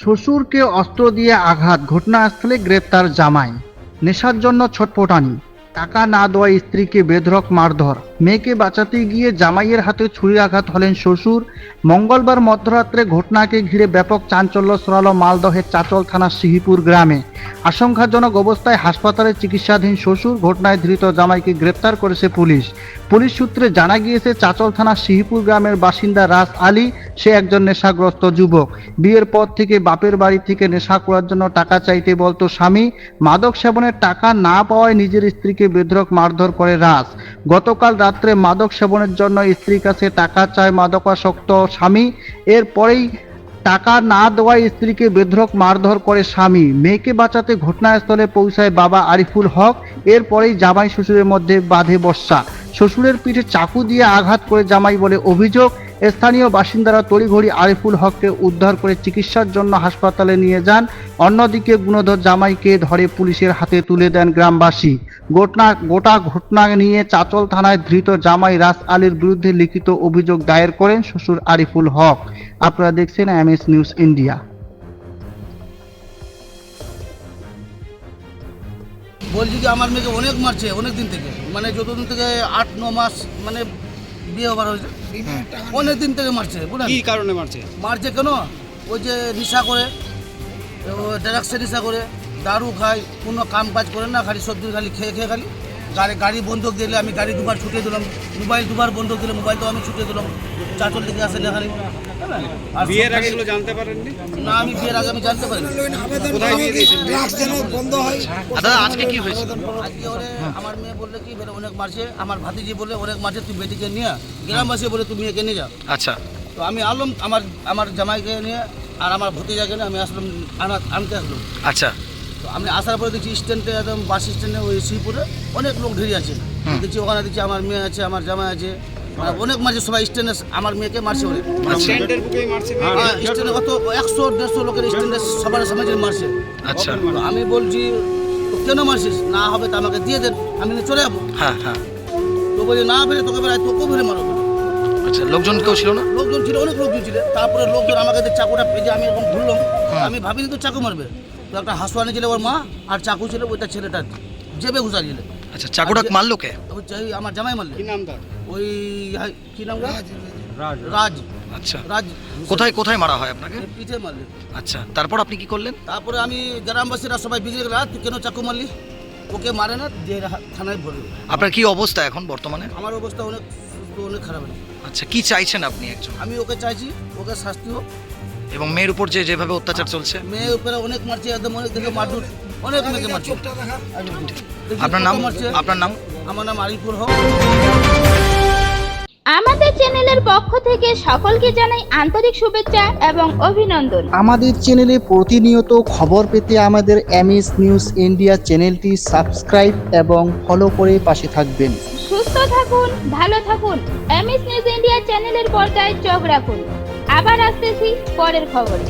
শ্বশুরকে অস্ত্র দিয়ে আঘাত, ঘটনাস্থলে গ্রেপ্তার জামাই। নেশার জন্য ছটফটানি, টাকা না দেওয়ায় স্ত্রীকে বেধড়ক মারধর, মেয়েকে বাঁচাতে গিয়ে জামাইয়ের হাতে ছুরির আঘাত হলেন শ্বশুর। মঙ্গলবার মধ্যরাত্রে ঘটনাকে ঘিরে ব্যাপক চাঞ্চল্য ছড়ালো মালদহের চাচল থানার সিহিপুর গ্রামে। আশঙ্কাজনক অবস্থায় হাসপাতালে চিকিৎসাধীন শ্বশুর, ঘটনায় ধৃত জামাইকে গ্রেপ্তার করেছে পুলিশ। পুলিশ সূত্রে জানা গিয়েছে, চাচল থানার সিহিপুর গ্রামের বাসিন্দা রাস আলী, সে একজন নেশাগ্রস্ত যুবক। বিয়ের পর থেকে বাপের বাড়ি থেকে নেশা করার জন্য টাকা চাইতে বলতো স্বামী। মাদক সেবনের টাকা না পাওয়ায় নিজের স্ত্রীকে বেধড়ক মারধর করে রাস। গতকাল রাত্রে মাদক সেবনের জন্য স্ত্রীর কাছে টাকা চায় মাদকাসক্ত স্বামী। এরপরেই টাকা না দেওয়ায় স্ত্রীকে বেধড়ক মারধর করে স্বামী। মেয়েকে বাঁচাতে ঘটনাস্থলে পৌঁছায় বাবা আরিফুল হক। এরপরেই জামাই শ্বশুরের মধ্যে বাঁধে বর্ষা। শ্বশুরের পিঠে চাকু দিয়ে আঘাত করে জামাই বলে অভিযোগ। স্থানীয় বাসিন্দারা তড়িঘড়ি আরিফুল হককে উদ্ধার করে চিকিৎসার জন্য হাসপাতালে নিয়ে যান। অন্যদিকে গুণধর জামাইকে ধরে পুলিশের হাতে তুলে দেন গ্রামবাসী। গোটা ঘটনা নিয়ে চাচল থানায় ধৃত জামাই রাস আলীর বিরুদ্ধে লিখিত অভিযোগ দায়ের করেন শ্বশুর আরিফুল হক। আপনারা দেখছেন এমএস নিউজ ইন্ডিয়া। বলছি যে আমার মেয়েকে অনেক মারছে, অনেক দিন থেকে, মানে যতদিন থেকে 8-9 মাস মানে বিয়ে হবার হয়েছে, অনেক দিন থেকে মারছে। কি কারণে মারছে? মারছে কেন? ওই যে নেশা করে, ড্রাগসে নেশা করে, দারু খায়, কোনো কাম কাজ করে না, খালি সবজি খালি খেয়ে খালি গাড়ি বন্ধক দিলে আমি গাড়ি দুবার ছুটিয়ে দিলাম, মোবাইল দুবার বন্ধক দিলে মোবাইল তো আমি ছুটিয়ে দিলাম। চাচল থেকে আসে না খালি। আর বিয়ের আগে এগুলো জানতে পারেননি? না, আমি বিয়ের আগে আমি জানতে পারিনি। কোথায় বিয়ে দিয়েছেন? দাদা আজকে কি হয়েছে? আজকে ওরে আমার মেয়ে বললে কি বলে অনেক মারছে, আমার ভাতিজি বলে অনেক মারছে, তুই বেটিকে নিয়ে, গ্রামবাসী বলে তুই মেয়েকে নিয়ে যা। আচ্ছা, তো আমি আনলাম আমার জামাইকে নিয়ে আর আমার ভতিজাকে নিয়ে আমি আসলাম, আনতে আসলাম। আচ্ছা, তো আমি আসার পরে দেখছি স্ট্যান্ডে, একদম বাস স্ট্যান্ডে ওই শ্রীপুরে অনেক লোক ঢেরে আছে। দেখছি ওখানে দেখছি আমার মেয়ে আছে, আমার জামাই আছে, মানে অনেক মারছে সবাই। স্ট্যান্ডে আমার মেয়েকে মারছে অনেক। স্ট্যান্ডের বুকেই মারছে? স্ট্যান্ডে কত 100-150 লোকের স্ট্যান্ডে সবার সমাজের মারছে। আচ্ছা, তো আমি বলছি তো কেন মারছিস? না হবে তো আমাকে দিয়ে দেন, আমি নিয়ে চলে যাবো। হ্যাঁ হ্যাঁ, তো বলি না বেরে তোকে বেড়ায়, তোকেও বেরে মারো। আচ্ছা, লোকজন কেউ ছিল না? লোকজন ছিল, অনেক লোকজন ছিল। তারপরে লোকজন আমাকে চাকুটা পেয়ে আমি এরকম ঘুরলাম, আমি ভাবিনি তো চাকু মারবে। তো একটা হাসুয়ানি ছিল ওর মা, আর চাকু ছিল ওইটা ছেলেটা জেবে ঘুষারিয়ে। আচ্ছা, চাকুটা মারলো কে? আমার জামাই মারলে। কি নাম তার? ওই কি নাম? রাজ। আচ্ছা, রাজ। কোথায় মারা হয় আপনাকে? পিঠে মারলে। আচ্ছা, তারপর আপনি কি করলেন? তারপরে আমি গ্রামবাসীরা সবাই বিগড়ে গেল, তুই কেন চাকু মারলি? ওকে মারে না, যে থানায় ভরবে। আপনার কি অবস্থা এখন বর্তমানে? আমার অবস্থা অনেক খারাপ। আচ্ছা, কি চাইছেন আপনি একজন? আমি ওকে চাইছি, ওকে শাস্তি হোক। এবং মেয়ের উপর যেভাবে অত্যাচার চলছে? মেয়ের উপরে অনেক মারছে, একদম অনেক থেকে মারধর, অনেক মেয়েকে মারছে। আপনার নাম? আপনার নাম? আমার নাম আরিফুল হক। আমাদের চ্যানেলের পক্ষ থেকে সকলকে জানাই আন্তরিক শুভেচ্ছা এবং অভিনন্দন। আমাদের চ্যানেলে প্রতিনিয়ত খবর পেতে আমাদের এমএস নিউজ ইন্ডিয়া চ্যানেলটি সাবস্ক্রাইব এবং ফলো করে পাশে থাকবেন। সুস্থ থাকুন, ভালো থাকুন। এমএস নিউজ ইন্ডিয়া চ্যানেলের পর্দায় চোখ রাখুন। আবার আসতেছি পরের খবরে।